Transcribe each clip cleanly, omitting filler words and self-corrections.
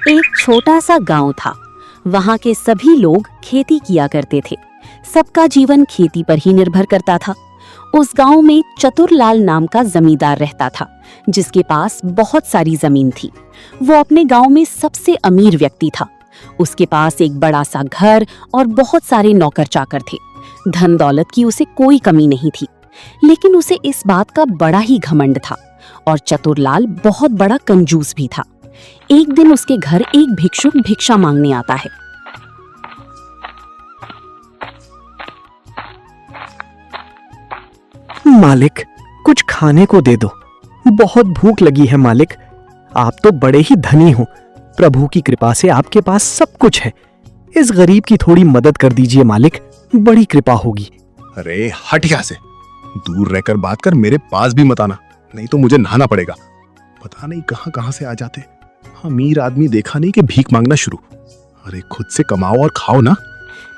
एक छोटा सा गांव था। वहां के सभी लोग खेती किया करते थे। सबका जीवन खेती पर ही निर्भर करता था। उस गांव में चतुरलाल नाम का जमींदार रहता था, जिसके पास बहुत सारी जमीन थी। वो अपने गांव में सबसे अमीर व्यक्ति था। उसके पास एक बड़ा सा घर और बहुत सारे नौकर चाकर थे। धन दौलत की उसे कोई कमी नहीं थी, लेकिन उसे इस बात का बड़ा ही घमंड था। और चतुरलाल बहुत बड़ा कंजूस भी था। एक दिन उसके घर एक भिक्षुक भिक्षा मांगने आता है। मालिक, कुछ खाने को दे दो, बहुत भूख लगी है मालिक। आप तो बड़े ही धनी हो, प्रभु की कृपा से आपके पास सब कुछ है। इस गरीब की थोड़ी मदद कर दीजिए मालिक, बड़ी कृपा होगी। अरे हट यहाँ से, दूर रहकर बात कर, मेरे पास भी मत आना, नहीं तो मुझे नहाना पड़ेगा। पता नहीं कहां कहां से आ जाते। अमीर आदमी देखा नहीं कि भीख मांगना शुरू। अरे खुद से कमाओ और खाओ ना।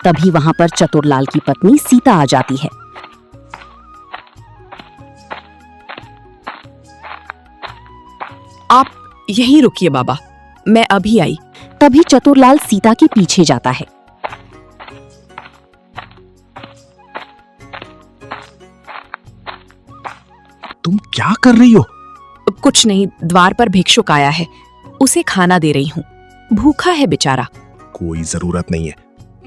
तभी वहां पर चतुरलाल की पत्नी सीता आ जाती है। आप यहीं रुकिए बाबा, मैं अभी आई। तभी चतुरलाल सीता के पीछे जाता है। तुम क्या कर रही हो? कुछ नहीं, द्वार पर भिक्षुक आया है, उसे खाना दे रही हूँ। भूखा है बेचारा। कोई जरूरत नहीं है,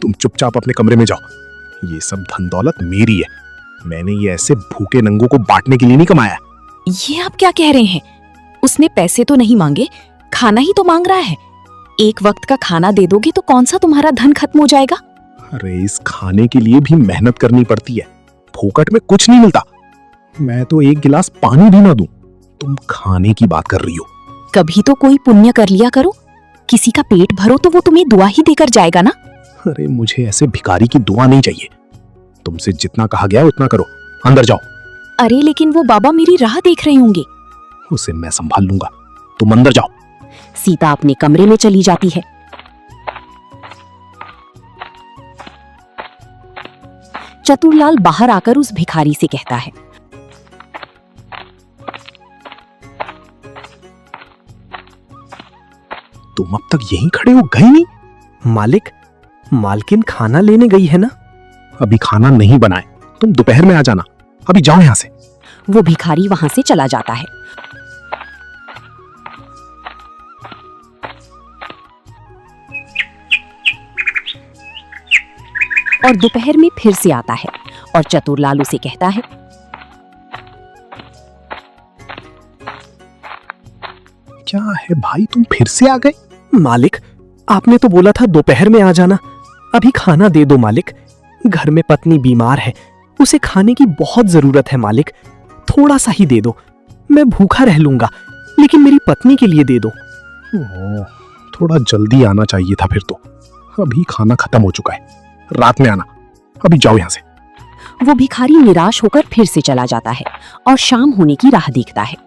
तुम चुपचाप अपने कमरे में जाओ। ये सब धन दौलत मेरी है। मैंने ये ऐसे भूखे नंगों को बांटने के लिए नहीं कमाया। ये आप क्या कह रहे हैं? उसने पैसे तो नहीं मांगे, खाना ही तो मांग रहा है। एक वक्त का खाना दे दोगे तो कौन सा तुम्हारा धन खत्म हो जाएगा? अरे इस खाने के लिए भी मेहनत करनी पड़ती है, फोकट में कुछ नहीं मिलता। मैं तो एक गिलास पानी भी ना दूं, तुम खाने की बात कर रही हो। कभी तो कोई पुण्य कर लिया करो, किसी का पेट भरो तो वो तुम्हें दुआ ही देकर जाएगा ना। अरे मुझे ऐसे भिखारी की दुआ नहीं चाहिए। तुमसे जितना कहा गया उतना करो, अंदर जाओ। अरे लेकिन वो बाबा मेरी राह देख रहे होंगे। उसे मैं संभाल लूंगा, तुम अंदर जाओ। सीता अपने कमरे में चली जाती है। चतुरलाल बाहर आकर उस भिखारी से कहता है, तुम अब तक यहीं खड़े हो, गए नहीं? मालिक, मालकिन खाना लेने गई है ना। अभी खाना नहीं बनाए, तुम दोपहर में आ जाना। अभी जाओ यहाँ से। वो भिखारी वहां से चला जाता है। और दोपहर में फिर से आता है और चतुरलाल उसे कहता है, क्या है भाई, तुम फिर से आ गए? मालिक, आपने तो बोला था दोपहर में आ जाना। अभी खाना दे दो मालिक, घर में पत्नी बीमार है, उसे खाने की बहुत जरूरत है मालिक। थोड़ा सा ही दे दो, मैं भूखा रह लूंगा, लेकिन मेरी पत्नी के लिए दे दो। थोड़ा जल्दी आना चाहिए था फिर तो। अभी खाना खत्म हो चुका है, रात में आना। अभी जाओ यहाँ से। वो भिखारी निराश होकर फिर से चला जाता है और शाम होने की राह देखता है।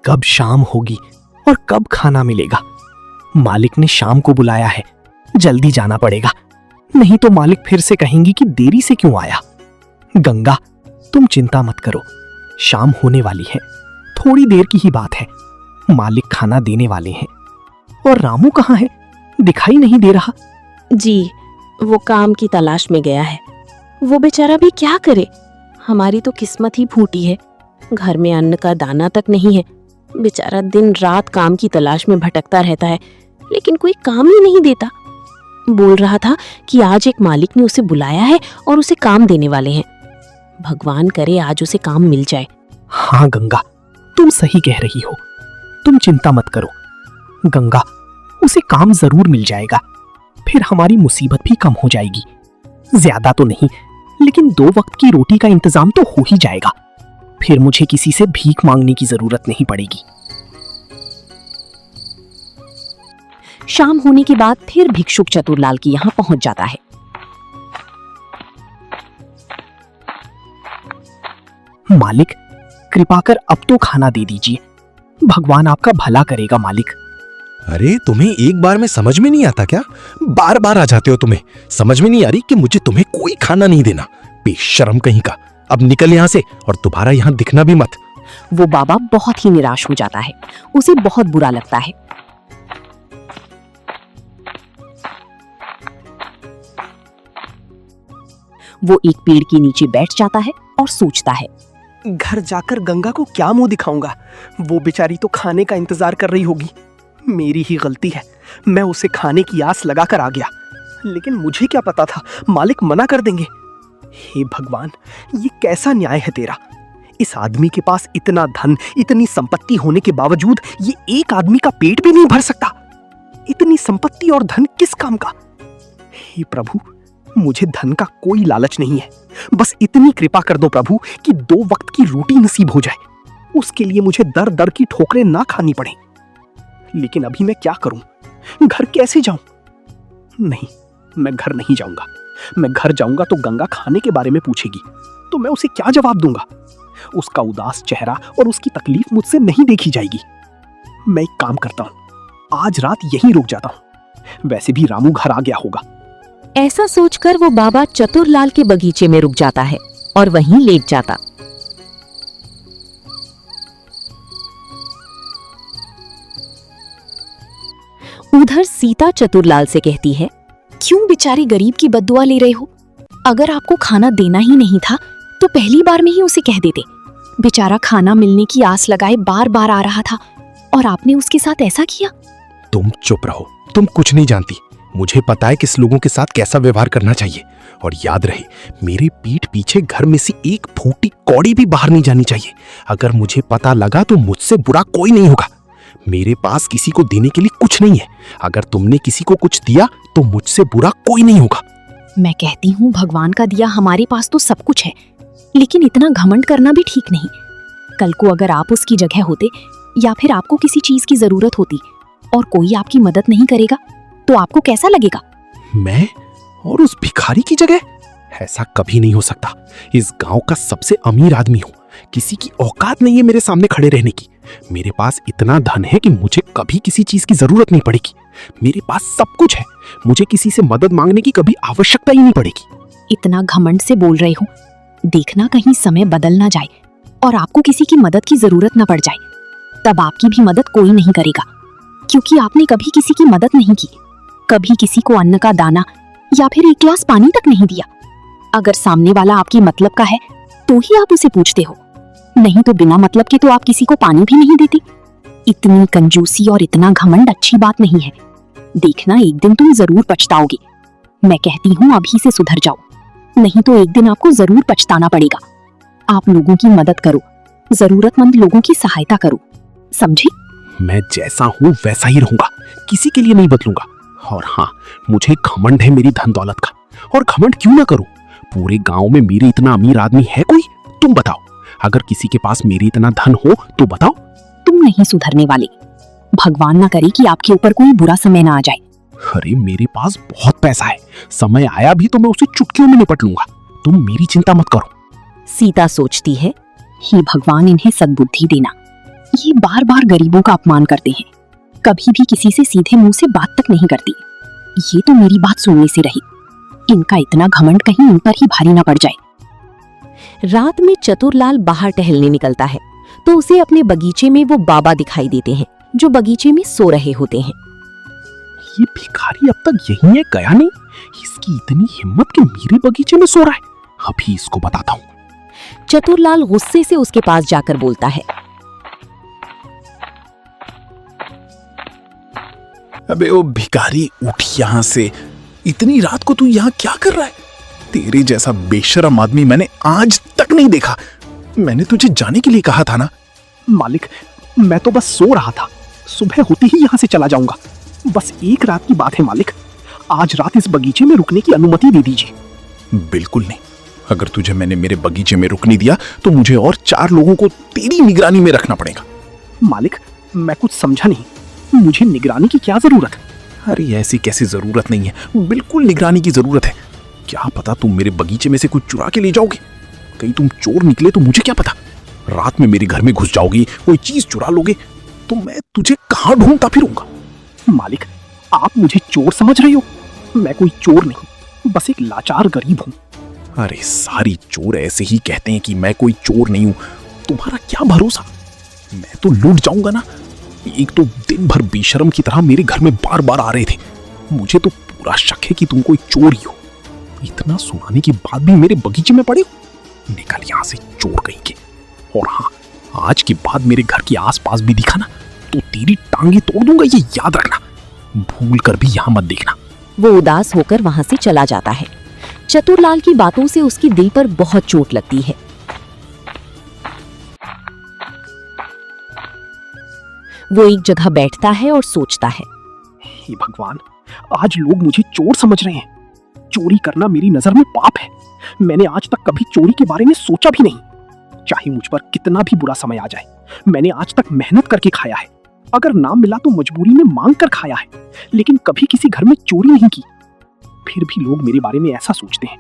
कब शाम होगी और कब खाना मिलेगा? मालिक ने शाम को बुलाया है, जल्दी जाना पड़ेगा, नहीं तो मालिक फिर से कहेंगी कि देरी से क्यों आया। गंगा, तुम चिंता मत करो, शाम होने वाली है, थोड़ी देर की ही बात है। मालिक खाना देने वाले हैं। और रामू कहाँ है? दिखाई नहीं दे रहा। जी, वो काम की तलाश में गया है। वो बेचारा भी क्या करे, हमारी तो किस्मत ही फूटी है। घर में अन्न का दाना तक नहीं है। बेचारा दिन रात काम की तलाश में भटकता रहता है, लेकिन कोई काम ही नहीं देता। बोल रहा था कि आज एक मालिक ने उसे बुलाया है और उसे काम देने वाले हैं। भगवान करे आज उसे काम मिल जाए। हाँ गंगा, तुम सही कह रही हो, तुम चिंता मत करो। गंगा, उसे काम जरूर मिल जाएगा, फिर हमारी मुसीबत भी कम हो जाएगी। ज्यादा तो नहीं, लेकिन 2 वक्त की रोटी का इंतजाम तो हो ही जाएगा। फिर मुझे किसी से भीख मांगने की जरूरत नहीं पड़ेगी। शाम होने के बाद फिर भिक्षुक चतुरलाल के यहाँ पहुंच जाता है। मालिक, कृपा कर अब तो खाना दे दीजिए, भगवान आपका भला करेगा मालिक। अरे तुम्हें एक बार में समझ में नहीं आता क्या? बार बार आ जाते हो। तुम्हें समझ में नहीं आ रही कि मुझे तुम्हें कोई खाना नहीं देना? बेशर्म कहीं का। अब निकल यहाँ से और दोबारा यहाँ दिखना भी मत। वो बाबा बहुत ही निराश हो जाता है। उसे बहुत बुरा लगता है। वो एक पेड़ के नीचे बैठ जाता है और सोचता है। घर जाकर गंगा को क्या मुंह दिखाऊंगा? वो बेचारी तो खाने का इंतजार कर रही होगी। मेरी ही गलती है, मैं उसे खाने की आस लगाकर आ गया। लेकिन मुझे क्या पता था मालिक मना कर देंगे। हे भगवान, ये कैसा न्याय है तेरा? इस आदमी के पास इतना धन, इतनी संपत्ति होने के बावजूद ये एक आदमी का पेट भी नहीं भर सकता। इतनी संपत्ति और धन किस काम का? हे प्रभु, मुझे धन का कोई लालच नहीं है। बस इतनी कृपा कर दो प्रभु कि 2 वक्त की रोटी नसीब हो जाए। उसके लिए मुझे दर दर की ठोकरें ना खानी पड़े। लेकिन अभी मैं क्या करूं? घर कैसे जाऊं? नहीं, मैं घर नहीं जाऊंगा। मैं घर जाऊंगा तो गंगा खाने के बारे में पूछेगी, तो मैं उसे क्या जवाब दूंगा? उसका उदास चेहरा और उसकी तकलीफ मुझसे नहीं देखी जाएगी। मैं एक काम करता हूं, आज रात यहीं रुक जाता हूं। वैसे भी रामू घर आ गया होगा। ऐसा सोचकर वो बाबा चतुरलाल के बगीचे में रुक जाता है और वहीं लेट जाता। उधर सीता चतुरलाल से कहती है, क्यों बेचारे गरीब की बद्दुआ ले रहे हो? अगर आपको खाना देना ही नहीं था तो पहली बार में ही उसे कह देते। बेचारा खाना मिलने की आस लगाए बार बार आ रहा था और आपने उसके साथ ऐसा किया। तुम चुप रहो, तुम कुछ नहीं जानती। मुझे पता है किस लोगों के साथ कैसा व्यवहार करना चाहिए। और याद रहे, मेरे पीठ पीछे घर में से एक फूटी कौड़ी भी बाहर नहीं जानी चाहिए। अगर मुझे पता लगा तो मुझसे बुरा कोई नहीं होगा। मेरे पास किसी को देने के लिए कुछ नहीं है। अगर तुमने किसी को कुछ दिया तो मुझसे बुरा कोई नहीं होगा। मैं कहती हूँ भगवान का दिया हमारे पास तो सब कुछ है, लेकिन इतना घमंड करना भी ठीक नहीं। कल को अगर आप उसकी जगह होते या फिर आपको किसी चीज की जरूरत होती और कोई आपकी मदद नहीं करेगा तो आपको कैसा लगेगा? मैं और उस भिखारी की जगह? ऐसा कभी नहीं हो सकता। इस गांव का सबसे अमीर आदमी हूं। किसी की औकात नहीं है मेरे सामने खड़े रहने की। मेरे पास इतना धन है कि मुझे कभी किसी चीज की जरूरत नहीं पड़ेगी। मेरे पास सब कुछ है। मुझे किसी से मदद मांगने की कभी आवश्यकता ही नहीं पड़ेगी। इतना घमंड से बोल रहे हो, देखना कहीं समय बदल ना जाए और आपको किसी की मदद की जरूरत ना पड़ जाए। तब आपकी भी मदद कोई नहीं करेगा, क्योंकि आपने कभी किसी की मदद नहीं की। कभी किसी को अन्न का दाना या फिर एक गिलास पानी तक नहीं दिया। अगर सामने वाला आपकी मतलब का है तो ही आप उसे पूछते हो, नहीं तो बिना मतलब के तो आप किसी को पानी भी नहीं देते। इतनी कंजूसी और इतना घमंड अच्छी बात नहीं है। देखना एक दिन तुम जरूर पछताओगे। मैं कहती हूँ अभी से सुधर जाओ, नहीं तो एक दिन आपको जरूर पछताना पड़ेगा। आप लोगों की मदद करो, जरूरतमंद लोगों की सहायता करो, समझे? मैं जैसा हूं वैसा ही रहूंगा, किसी के लिए नहीं बदलूंगा। और हाँ, मुझे घमंड है मेरी धन दौलत का। और घमंड क्यों ना करूं? पूरे गांव में मेरे इतना अमीर आदमी है कोई? तुम बताओ। अगर किसी के पास मेरे इतना धन हो तो बताओ। तुम नहीं सुधरने वाले। भगवान ना करे कि आपके ऊपर कोई बुरा समय ना आ जाए। अरे मेरे पास बहुत पैसा है, समय आया भी तो मैं उसे चुटकियों में निपट लूंगा। तुम मेरी चिंता मत करो। सीता सोचती है, हे भगवान, इन्हें सद्बुद्धि देना। ये बार बार गरीबों का अपमान करते हैं, कभी भी किसी से सीधे मुंह से बात तक नहीं करती। ये तो मेरी बात सुनने से रही। इनका इतना घमंड कहीं इन पर ही भारी ना पड़ जाए। रात में चतुरलाल बाहर टहलने निकलता है तो उसे अपने बगीचे में वो बाबा दिखाई देते हैं जो बगीचे में सो रहे होते हैं। ये भिखारी अब तक यहीं है, गया नहीं। इसकी इतनी हिम्मत कि मेरे बगीचे में सो रहा है। अभी इसको बताता हूँ। चतुरलाल गुस्से से उसके पास जाकर बोलता है, अबे ओ भिखारी, उठ यहाँ से। इतनी रात को तू यहाँ क्या कर रहा है? तेरे जैसा बेशरम आदमी मैंने आज तक नहीं देखा। मैंने तुझे जाने के लिए कहा था ना। मालिक, मैं तो बस सो रहा था। सुबह होते ही यहाँ से चला जाऊंगा। बस एक रात की बात है मालिक। आज रात इस बगीचे में रुकने की अनुमति दे दीजिए। बिल्कुल नहीं। अगर तुझे मैंने मेरे बगीचे में रुकने दिया तो मुझे और 4 लोगों को तेरी निगरानी में रखना पड़ेगा। मालिक, मैं कुछ समझा नहीं। मुझे निगरानी की क्या जरूरत? अरे ऐसी कैसी जरूरत नहीं है, बिल्कुल निगरानी की जरूरत है। क्या पता तुम मेरे बगीचे में से कुछ चुरा के ले जाओगे। कहीं तुम चोर निकले तो मुझे क्या पता। रात में मेरे घर में घुस जाओगे, कोई चीज चुरा लोगे तो मैं तुझे कहाँ ढूंढता फिरूंगा। मालिक, आप मुझे चोर समझ रहे हो? मैं कोई चोर नहीं, बस एक लाचार गरीब हूँ। अरे सारी चोर ऐसे ही कहते हैं कि मैं कोई चोर नहीं हूं। तुम्हारा क्या भरोसा, मैं तो लूट जाऊंगा ना। एक तो दिन भर बेशर्म की तरह मेरे घर में बार बार आ रहे थे। मुझे तो पूरा शक है कि तुम कोई चोर ही हो। इतना सुनाने के बाद भी मेरे बगीचे में पड़े हो। निकल यहां से चोर कहीं के। और हाँ, आज के बाद मेरे घर के आसपास भी दिखा ना तो तेरी टांगे तोड़ दूंगा, ये याद रखना। भूल कर भी यहां मत देखना। वो उदास होकर वहां से चला जाता है। चतुरलाल की बातों से उसके दिल पर बहुत चोट लगती है। वो एक जगह बैठता है और सोचता है, हे भगवान, आज लोग मुझे चोर समझ रहे हैं। चोरी करना मेरी नजर में पाप है। मैंने आज तक कभी चोरी के बारे में सोचा भी नहीं। चाहे मुझ पर कितना भी बुरा समय आ जाए, मैंने आज तक मेहनत करके खाया है। अगर ना मिला तो मजबूरी में मांग कर खाया है, लेकिन कभी किसी घर में चोरी नहीं की। फिर भी लोग मेरे बारे में ऐसा सोचते हैं।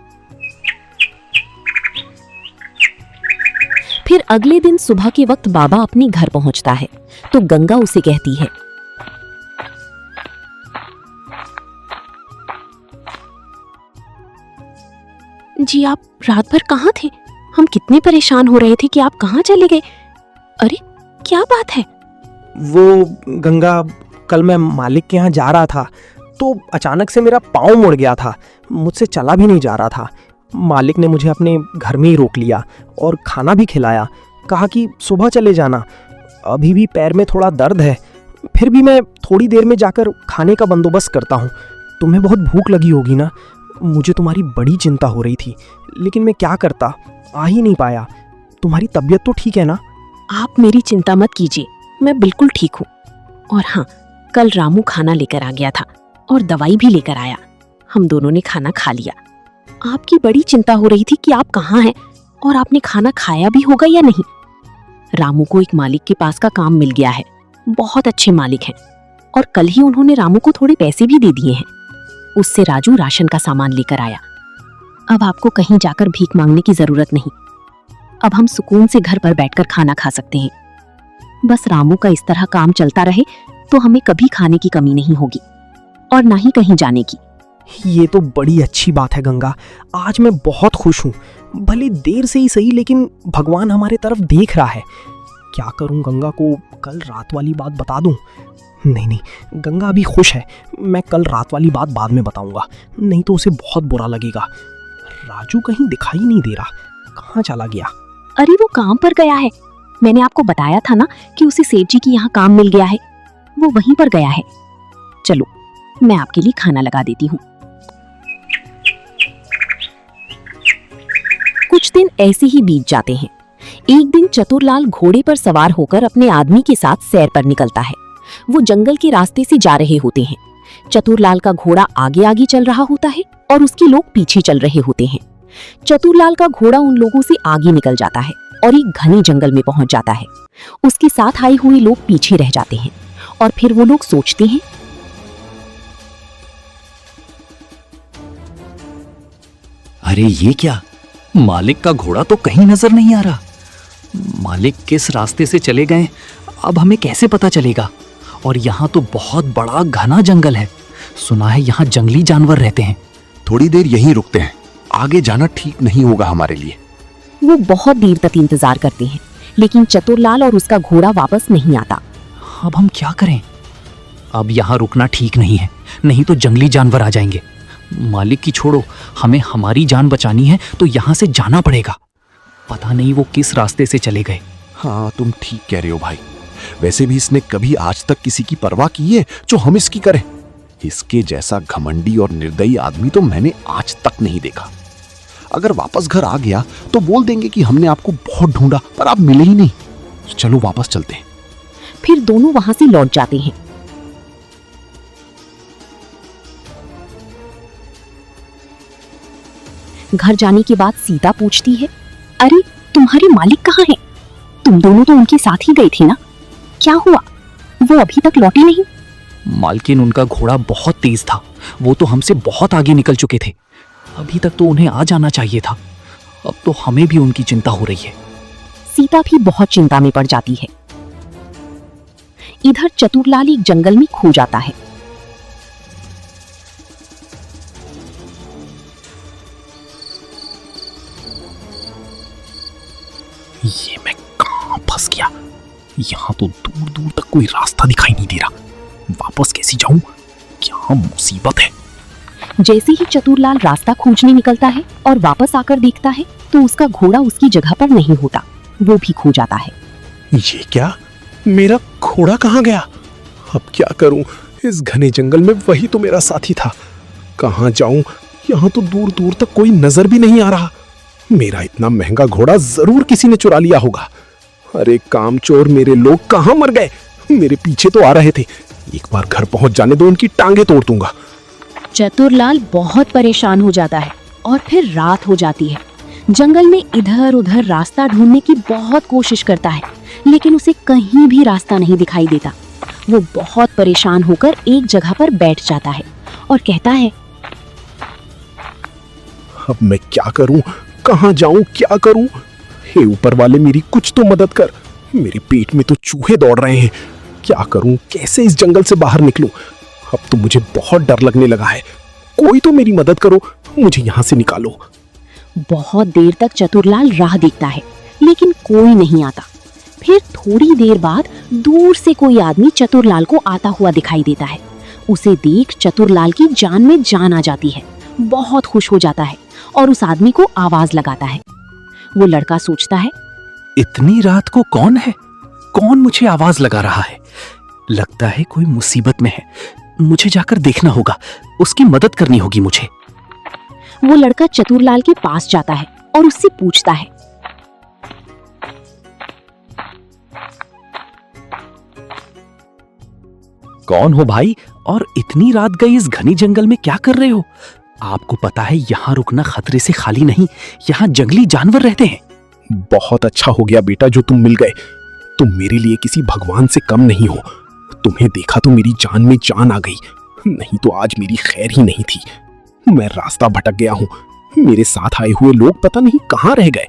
फिर अगले दिन सुबह के वक्त बाबा अपने घर पहुंचता है तो गंगा उसे कहती है, जी आप रात भर कहाँ थे? हम कितने परेशान हो रहे थे कि आप कहाँ चले गए। अरे क्या बात है? वो गंगा, कल मैं मालिक के यहाँ जा रहा था तो अचानक से मेरा पाँव मुड़ गया था। मुझसे चला भी नहीं जा रहा था। मालिक ने मुझे अपने घर में ही रोक लिया और खाना भी खिलाया। कहा कि सुबह चले जाना, अभी भी पैर में थोड़ा दर्द है। फिर भी मैं थोड़ी देर में जाकर खाने का बंदोबस्त करता हूँ। तुम्हें बहुत भूख लगी होगी ना। मुझे तुम्हारी बड़ी चिंता हो रही थी, लेकिन मैं क्या करता, आ ही नहीं पाया। तुम्हारी तबीयत तो ठीक है ना? आप मेरी चिंता मत कीजिए, मैं बिल्कुल ठीक हूँ। और हाँ, कल रामू खाना लेकर आ गया था और दवाई भी लेकर आया। हम दोनों ने खाना खा लिया। आपकी बड़ी चिंता हो रही थी कि आप कहाँ हैं और आपने खाना खाया भी होगा या नहीं। रामू को एक मालिक के पास का काम मिल गया है। बहुत अच्छे मालिक हैं और कल ही उन्होंने रामू को थोड़े पैसे भी दे दिए हैं। उससे राजू राशन का सामान लेकर आया। अब आपको कहीं जाकर भीख मांगने की जरूरत नहीं। अब हम सुकून से घर पर बैठकर खाना खा सकते हैं। बस रामू का इस तरह काम चलता रहे तो हमें कभी खाने की कमी नहीं होगी और ना ही कहीं जाने की। ये तो बड़ी अच्छी बात है गंगा। आज मैं बहुत खुश हूँ। भले देर से ही सही, लेकिन भगवान हमारे तरफ देख रहा है। क्या करूँ, गंगा को कल रात वाली बात बता दूँ? नहीं नहीं, गंगा अभी खुश है। मैं कल रात वाली बात बाद में बताऊंगा, नहीं तो उसे बहुत बुरा लगेगा। राजू कहीं दिखाई नहीं दे रहा, कहाँ चला गया? अरे वो काम पर गया है। मैंने आपको बताया था ना कि उसे सेठ जी के यहाँ काम मिल गया है। वो वहीं पर गया है। चलो, मैं आपके लिए खाना लगा देती हूँ। कुछ दिन ऐसे ही बीत जाते हैं। एक दिन चतुरलाल घोड़े पर सवार होकर अपने आदमी के साथ सैर पर निकलता है। वो जंगल के रास्ते से जा रहे होते हैं। चतुरलाल का घोड़ा आगे आगे चल रहा होता है और उसके लोग पीछे चल रहे होते हैं। चतुरलाल का घोड़ा उन लोगों से आगे निकल जाता है और एक घने जंगल में पहुंच जाता है। उसके साथ आए हुए लोग पीछे रह जाते हैं और फिर वो लोग सोचते हैं, अरे ये क्या, मालिक का घोड़ा तो कहीं नजर नहीं आ रहा। मालिक किस रास्ते से चले गए अब हमें कैसे पता चलेगा। और यहाँ तो बहुत बड़ा घना जंगल है। सुना है यहाँ जंगली जानवर रहते हैं। थोड़ी देर यहीं रुकते हैं, आगे जाना ठीक नहीं होगा हमारे लिए। वो बहुत देर तक इंतजार करते हैं, लेकिन चतुरलाल और उसका घोड़ा वापस नहीं आता। अब हम क्या करें? अब यहाँ रुकना ठीक नहीं है, नहीं तो जंगली जानवर आ जाएंगे। मालिक की छोड़ो, हमें हमारी जान बचानी है तो यहाँ से जाना पड़ेगा। पता नहीं वो किस रास्ते से चले गए। हाँ, तुम ठीक कह रहे हो भाई। वैसे भी इसने कभी आज तक किसी की परवाह की है जो हम इसकी करें। इसके जैसा घमंडी और निर्दयी आदमी तो मैंने आज तक नहीं देखा। अगर वापस घर आ गया तो बोल देंगे कि हमने आपको बहुत ढूंढा पर आप मिले ही नहीं। चलो वापस चलते हैं। फिर दोनों वहां से लौट जाते हैं। घर जाने के बाद सीता पूछती है, अरे तुम्हारे मालिक कहाँ हैं? तुम दोनों तो उनके साथ ही गए थे ना, क्या हुआ? वो अभी तक लौटे नहीं? मालकिन, उनका घोड़ा बहुत तेज था। वो तो हमसे बहुत आगे निकल चुके थे। अभी तक तो उन्हें आ जाना चाहिए था। अब तो हमें भी उनकी चिंता हो रही है। सीता भी बहुत चिंता में पड़ जाती है। इधर चतुरलाल एक जंगल में खो जाता है। ये मैं कहां फंस गया? यहाँ तो दूर दूर तक कोई रास्ता दिखाई नहीं दे रहा। वापस कैसे जाऊं? क्या मुसीबत है। जैसे ही चतुरलाल रास्ता खोजने निकलता है और वापस आकर देखता है तो उसका घोड़ा उसकी जगह पर नहीं होता, वो भी खो जाता है। ये क्या? मेरा घोड़ा कहाँ गया? अब क्या करूं? इस घने जंगल में वही तो मेरा साथी था। कहाँ जाऊं? यहाँ तो दूर दूर तक कोई नजर भी नहीं आ रहा। मेरा इतना महंगा घोड़ा जरूर किसी ने चुरा लिया होगा। अरे कामचोर, मेरे लोग कहाँ मर गए? मेरे पीछे तो आ रहे थे। एक बार घर पहुंच जाने दो, उनकी टांगे तोड़ दूंगा। चतुरलाल बहुत परेशान हो जाता है और फिर रात हो जाती है। जंगल में इधर उधर रास्ता ढूंढने की बहुत कोशिश करता है, लेकिन उसे कहीं भी रास्ता नहीं दिखाई देता। वो बहुत परेशान होकर एक जगह पर बैठ जाता है और कहता है, अब मैं क्या करूं? कहाँ जाऊं? क्या करूं? हे ऊपर वाले, मेरी कुछ तो मदद कर। मेरे पेट में तो चूहे दौड़ रहे हैं। क्या करूं? कैसे इस जंगल से बाहर निकलूं? अब तो मुझे बहुत डर लगने लगा है। कोई तो मेरी मदद करो, मुझे यहाँ से निकालो। बहुत देर तक चतुरलाल राह देखता है, लेकिन कोई नहीं आता। फिर थोड़ी देर बाद दूर से कोई आदमी चतुरलाल को आता हुआ दिखाई देता है। उसे देख चतुरलाल की जान में जान आ जाती है। बहुत खुश हो जाता है और उस आदमी को आवाज लगाता है। वो लड़का सोचता है, इतनी रात को कौन है? कौन मुझे आवाज लगा रहा है? लगता है कोई मुसीबत में है। मुझे जाकर देखना होगा, उसकी मदद करनी होगी मुझे। वो लड़का चतुरलाल के पास जाता है और उससे पूछता है, कौन हो भाई, और इतनी रात गई इस घनी जंगल में क्या कर रहे हो? आपको पता है यहाँ रुकना खतरे से खाली नहीं, यहाँ जंगली जानवर रहते हैं। बहुत अच्छा हो गया बेटा जो तुम मिल गए। तुम मेरे लिए किसी भगवान से कम नहीं हो। तुम्हें देखा तो मेरी जान में जान आ गई, नहीं तो आज मेरी खैर ही नहीं थी। मैं रास्ता भटक गया हूँ। मेरे साथ आए हुए लोग पता नहीं कहाँ रह गए।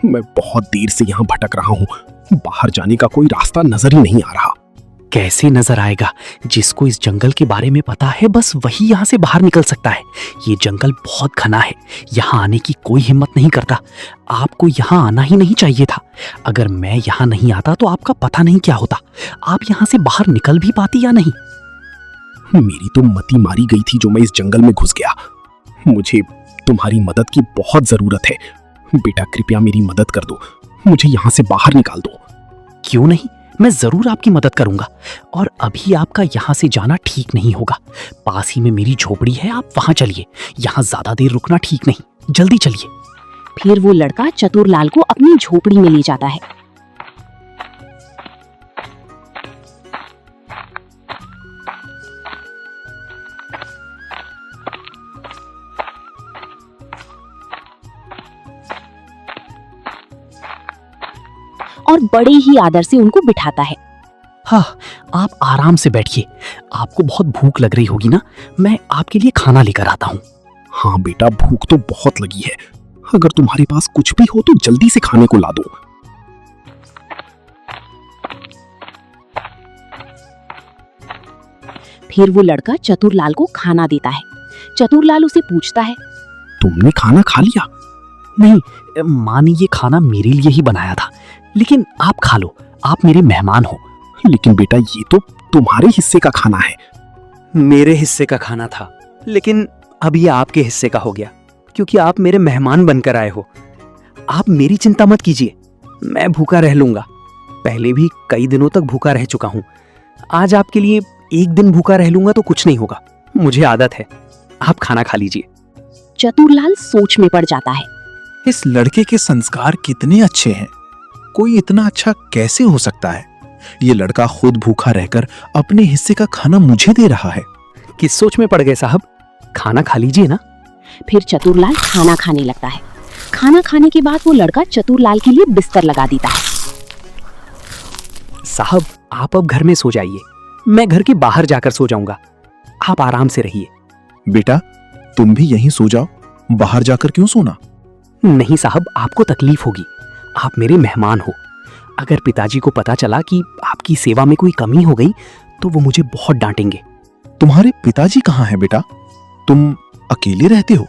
मैं बहुत देर से यहाँ भटक रहा हूँ। बाहर जाने का कोई रास्ता नजर ही नहीं आ रहा। कैसे नजर आएगा? जिसको इस जंगल के बारे में पता है बस वही यहाँ से बाहर निकल सकता है। ये जंगल बहुत घना है, यहाँ आने की कोई हिम्मत नहीं करता। आपको यहाँ आना ही नहीं चाहिए था। अगर मैं यहाँ नहीं आता तो आपका पता नहीं क्या होता। आप यहाँ से बाहर निकल भी पाती या नहीं? मेरी तो मति मारी गई थी जो मैं इस जंगल में घुस गया। मुझे तुम्हारी मदद की बहुत जरूरत है। बेटा कृपया मेरी मदद कर दो, मुझे यहाँ से बाहर निकाल दो। क्यों नहीं, मैं जरूर आपकी मदद करूंगा। और अभी आपका यहाँ से जाना ठीक नहीं होगा। पास ही में मेरी झोपड़ी है, आप वहां चलिए। यहाँ ज्यादा देर रुकना ठीक नहीं, जल्दी चलिए। फिर वो लड़का चतुरलाल को अपनी झोपड़ी में ले जाता है। और बड़े ही आदर से उनको बिठाता है। हाँ, आप आराम से बैठिए। आपको बहुत भूख लग रही होगी ना, मैं आपके लिए खाना लेकर आता हूँ। हाँ बेटा, भूख तो बहुत लगी है। अगर तुम्हारे पास कुछ भी हो तो जल्दी से खाने को ला दो। फिर वो लड़का चतुरलाल को खाना देता है। चतुरलाल उसे पूछता है, तुमने खाना खा लिया? नहीं, माँ ने ये खाना मेरे लिए ही बनाया था, लेकिन आप खा लो, आप मेरे मेहमान हो। लेकिन बेटा ये तो तुम्हारे हिस्से का खाना है। मेरे हिस्से का खाना था, लेकिन अब ये आपके हिस्से का हो गया, क्योंकि आप मेरे मेहमान बनकर आए हो। आप मेरी चिंता मत कीजिए, मैं भूखा रह लूंगा। पहले भी कई दिनों तक भूखा रह चुका हूँ। आज आपके लिए एक दिन भूखा रह लूंगा तो कुछ नहीं होगा, मुझे आदत है। आप खाना खा लीजिए। चतुरलाल सोच में पड़ जाता है। इस लड़के के संस्कार कितने अच्छे हैं। कोई इतना अच्छा कैसे हो सकता है? ये लड़का खुद भूखा रहकर अपने हिस्से का खाना मुझे दे रहा है। किस सोच में पड़ गए साहब? खाना खा लीजिए ना। फिर चतुरलाल खाना खाने लगता है। खाना खाने के बाद वो लड़का चतुरलाल के लिए बिस्तर लगा देता है। साहब, आप अब घर में सो जाइए, मैं घर के बाहर जाकर सो जाऊंगा। आप आराम से रहिए। बेटा तुम भी यहीं सो जाओ, बाहर जाकर क्यों सोना? नहीं साहब, आपको तकलीफ होगी। आप मेरे मेहमान हो। अगर पिताजी को पता चला कि आपकी सेवा में कोई कमी हो गई तो वो मुझे बहुत डांटेंगे। तुम्हारे पिताजी कहाँ हैं बेटा? तुम अकेले रहते हो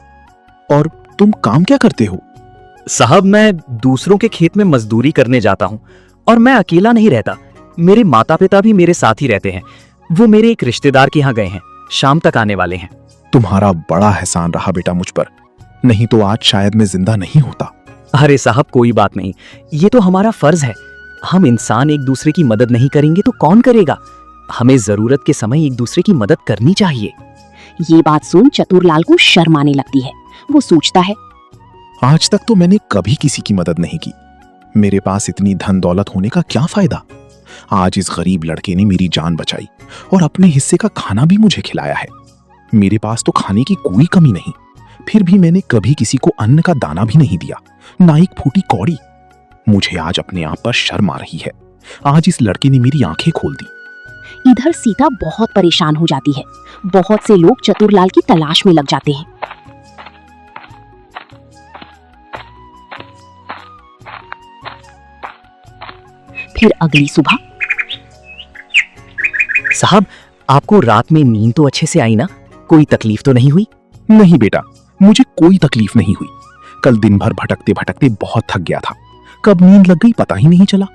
और तुम काम क्या करते हो? साहब, मैं दूसरों के खेत में मजदूरी करने जाता हूँ और मैं अकेला नहीं रहता। मेरे माता पिता भी मेरे साथ ही रहते हैं। वो मेरे एक रिश्तेदार के यहाँ गए हैं, शाम तक आने वाले हैं। तुम्हारा बड़ा एहसान रहा बेटा मुझ पर, नहीं तो आज शायद मैं जिंदा नहीं होता। अरे साहब, कोई बात नहीं, ये तो हमारा फर्ज है। हम इंसान एक दूसरे की मदद नहीं करेंगे तो कौन करेगा? हमें जरूरत के समय एक दूसरे की मदद करनी चाहिए। ये बात सुन चतुरलाल को शर्म आने लगती है। वो सोचता है, आज तक तो मैंने कभी किसी की मदद नहीं की। मेरे पास इतनी धन दौलत होने का क्या फायदा? आज इस गरीब लड़के ने मेरी जान बचाई और अपने हिस्से का खाना भी मुझे खिलाया है। मेरे पास तो खाने की कोई कमी नहीं, फिर भी मैंने कभी किसी को अन्न का दाना भी नहीं दिया, ना एक फूटी कौड़ी। मुझे आज अपने आप पर शर्म आ रही है। आज इस लड़के ने मेरी आंखें खोल दी। इधर सीता बहुत परेशान हो जाती है। बहुत से लोग चतुरलाल की तलाश में लग जाते हैं। फिर अगली सुबह, साहब, आपको रात में नींद तो अच्छे से आई ना? कोई तकलीफ तो नहीं हुई? नहीं बेटा, मुझे कोई तकलीफ नहीं हुई। कल दिन भर भटकते भटकते बहुत थक गया था। कब नींद लग गई पता ही नहीं चला।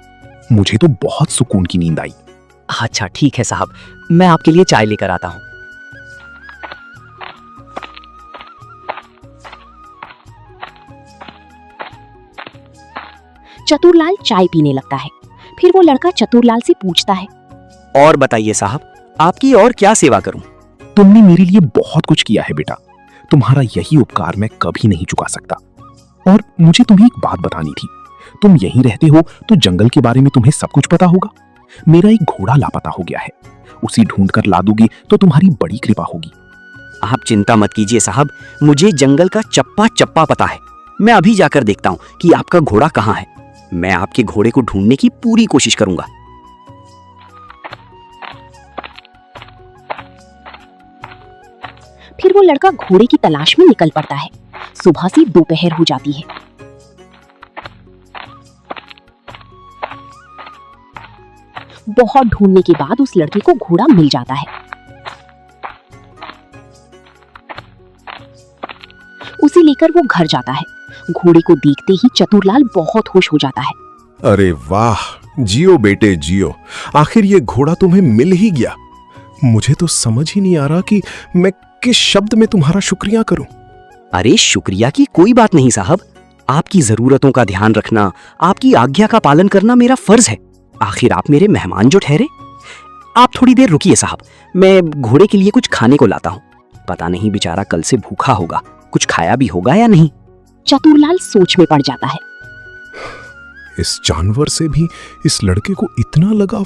मुझे तो बहुत सुकून की नींद आई। अच्छा ठीक है साहब, मैं आपके लिए चाय लेकर आता हूँ। चतुरलाल चाय पीने लगता है। फिर वो लड़का चतुरलाल से पूछता है, और बताइए साहब, आपकी और क्या सेवा करूं? तुमने मेरे लिए बहुत कुछ किया है बेटा। तुम्हारा यही उपकार मैं कभी नहीं चुका सकता। और मुझे तुम्हें एक बात बतानी थी। तुम यहीं रहते हो तो जंगल के बारे में तुम्हें सब कुछ पता होगा। मेरा एक घोड़ा लापता हो गया है। उसी ढूंढ कर ला दोगे तो तुम्हारी बड़ी कृपा होगी। आप चिंता मत कीजिए साहब, मुझे जंगल का चप्पा चप्पा पता है। मैं अभी जाकर देखता हूँ कि आपका घोड़ा कहाँ है। मैं आपके घोड़े को ढूंढने की पूरी कोशिश करूंगा। फिर वो लड़का घोड़े की तलाश में निकल पड़ता है। सुबह से दोपहर हो जाती है। बहुत ढूंढने के बाद उस लड़के को घोड़ा मिल जाता है। उसे लेकर वो घर जाता है। घोड़े को देखते ही चतुरलाल बहुत खुश हो जाता है। अरे वाह, जियो बेटे जियो, आखिर ये घोड़ा तुम्हें मिल ही गया। मुझे तो समझ ही नहीं आ रहा कि मैं किस शब्द में तुम्हारा शुक्रिया करूं। अरे शुक्रिया की कोई बात नहीं साहब, आपकी जरूरतों का ध्यान रखना, आपकी आज्ञा का पालन करना मेरा फर्ज है। आखिर आप मेरे मेहमान जो ठहरे। आप थोड़ी देर रुकिए साहब, मैं घोड़े के लिए कुछ खाने को लाता हूँ। पता नहीं बेचारा कल से भूखा होगा, कुछ खाया भी होगा या नहीं। चतुरलाल सोच में पड़ जाता है। इस जानवर से भी इस लड़के को इतना लगाव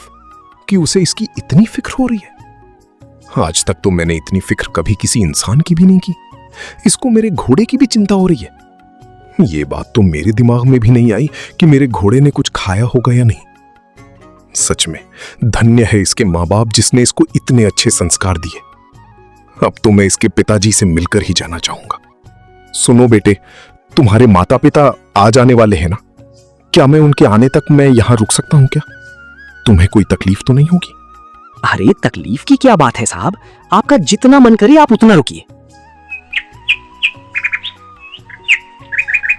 कि उसे इसकी इतनी फिक्र हो रही है। आज तक तो मैंने इतनी फिक्र कभी किसी इंसान की भी नहीं की। इसको मेरे घोड़े की भी चिंता हो रही है। ये बात तो मेरे दिमाग में भी नहीं आई कि मेरे घोड़े ने कुछ खाया होगा या नहीं। सच में धन्य है इसके माँ बाप जिसने इसको इतने अच्छे संस्कार दिए। अब तो मैं इसके पिताजी से मिलकर ही जाना चाहूंगा। सुनो बेटे, तुम्हारे माता पिता आ जाने वाले हैं ना? क्या मैं उनके आने तक मैं यहां रुक सकता हूं क्या? तुम्हें कोई तकलीफ तो नहीं होगी? अरे तकलीफ की क्या बात है साहब, आपका जितना मन करे आप उतना रुकिए।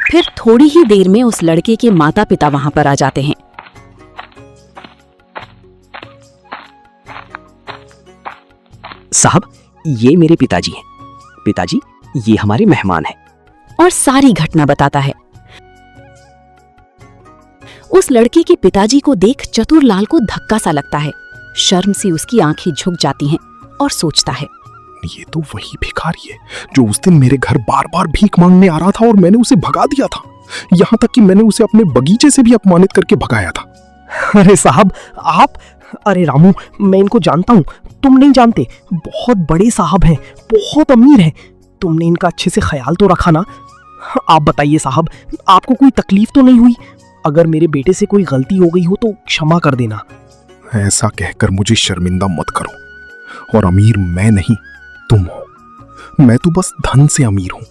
फिर थोड़ी ही देर में उस लड़के के माता पिता वहां पर आ जाते हैं। साहब, ये मेरे पिताजी हैं। पिताजी, ये हमारे मेहमान हैं। और सारी घटना बताता है। उस लड़के के पिताजी को देख चतुरलाल को धक्का सा लगता है। शर्म से उसकी आंखें झुक जाती हैं और सोचता है, ये तो वही भिखारी है जो उस दिन मेरे घर बार बार भीख मांगने आ रहा था और मैंने उसे भगा दिया था। यहां तक कि मैंने उसे अपने बगीचे से भी अपमानित करके भगाया था। अरे साहब, आप? अरे रामू, मैं इनको जानता हूँ, तुम नहीं जानते। बहुत बड़े साहब हैं, बहुत अमीर हैं। तुमने इनका अच्छे से ख्याल तो रखा ना? आप बताइए साहब, आपको कोई तकलीफ तो नहीं हुई? अगर मेरे बेटे से कोई गलती हो गई हो तो क्षमा कर देना। ऐसा कहकर मुझे शर्मिंदा मत करो। और अमीर मैं नहीं, तुम हो। मैं तो बस धन से अमीर हूं,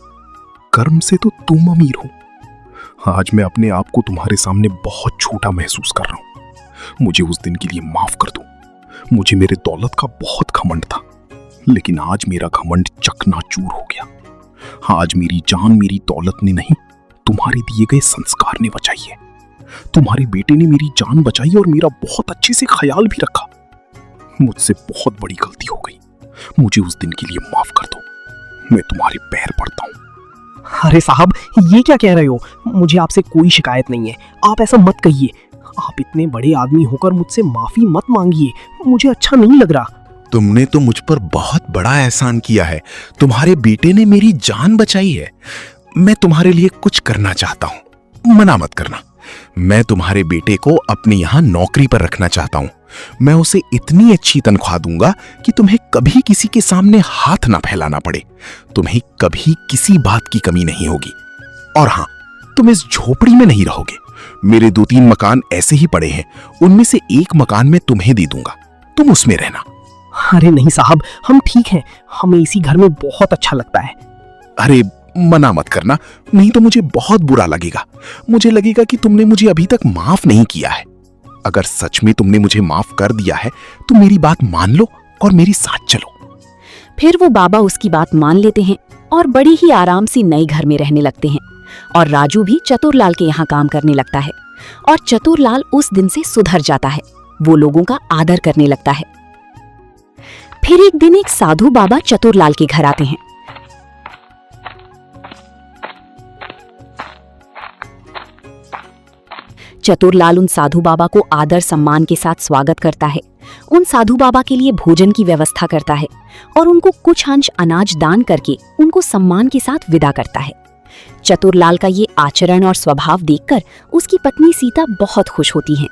कर्म से तो तुम अमीर हो। आज मैं अपने आप को तुम्हारे सामने बहुत छोटा महसूस कर रहा हूं। मुझे उस दिन के लिए माफ कर दो। मुझे मेरे दौलत का बहुत घमंड था, लेकिन आज मेरा घमंड चकनाचूर हो गया। आज मेरी जान मेरी दौलत ने नहीं, तुम्हारे दिए गए संस्कार ने बचाई है। तुम्हारे बेटे ने मेरी जान बचाई और मेरा बहुत अच्छे से ख्याल भी रखा। मुझसे बहुत बड़ी गलती हो गई, मुझे उस दिन के लिए माफ कर दो। मैं तुम्हारे पैर पड़ता हूँ। अरे साहब, ये क्या कह रहे हो? मुझे आपसे कोई शिकायत नहीं है, आप ऐसा मत कहिए। आप इतने बड़े आदमी होकर मुझसे माफी मत मांगिए, मुझे अच्छा नहीं लग रहा। तुमने तो मुझ पर बहुत बड़ा एहसान किया है। तुम्हारे बेटे ने मेरी जान बचाई है। मैं तुम्हारे लिए कुछ करना चाहता हूं, मना मत करना। मैं तुम्हारे बेटे को अपने यहां नौकरी पर रखना चाहता हूं। मैं उसे इतनी अच्छी तनख्वाह दूंगा कि तुम्हें कभी किसी के सामने हाथ ना फैलाना पड़े। तुम्हें कभी किसी बात की कमी नहीं होगी। और हां, तुम इस झोपड़ी में नहीं रहोगे। मेरे 2-3 मकान ऐसे ही पड़े हैं, उनमें से एक मकान मैं तुम्हें दे दूंगा, तुम उसमें रहना। अरे नहीं साहब, हम ठीक हैं, हमें इसी घर में बहुत अच्छा लगता है। अरे मना मत करना, नहीं तो मुझे बहुत बुरा लगेगा। मुझे लगेगा कि तुमने मुझे अभी तक माफ नहीं किया है। अगर सच में तुमने मुझे माफ कर दिया है तो मेरी बात मान लो और मेरे साथ चलो। फिर वो बाबा उसकी बात मान लेते हैं और बड़ी ही आराम से नए घर में रहने लगते हैं। और राजू भी चतुरलाल के यहाँ काम करने लगता है और चतुरलाल उस दिन से सुधर जाता है। वो लोगों का आदर करने लगता है। फिर एक दिन एक साधु बाबा चतुरलाल के घर आते हैं। चतुरलाल उन साधु बाबा को आदर सम्मान के साथ स्वागत करता है। उन साधु बाबा के लिए भोजन की व्यवस्था करता है और उनको कुछ अंश अनाज दान करके उनको सम्मान के साथ विदा करता है। चतुरलाल का ये आचरण और स्वभाव देखकर उसकी पत्नी सीता बहुत खुश होती हैं।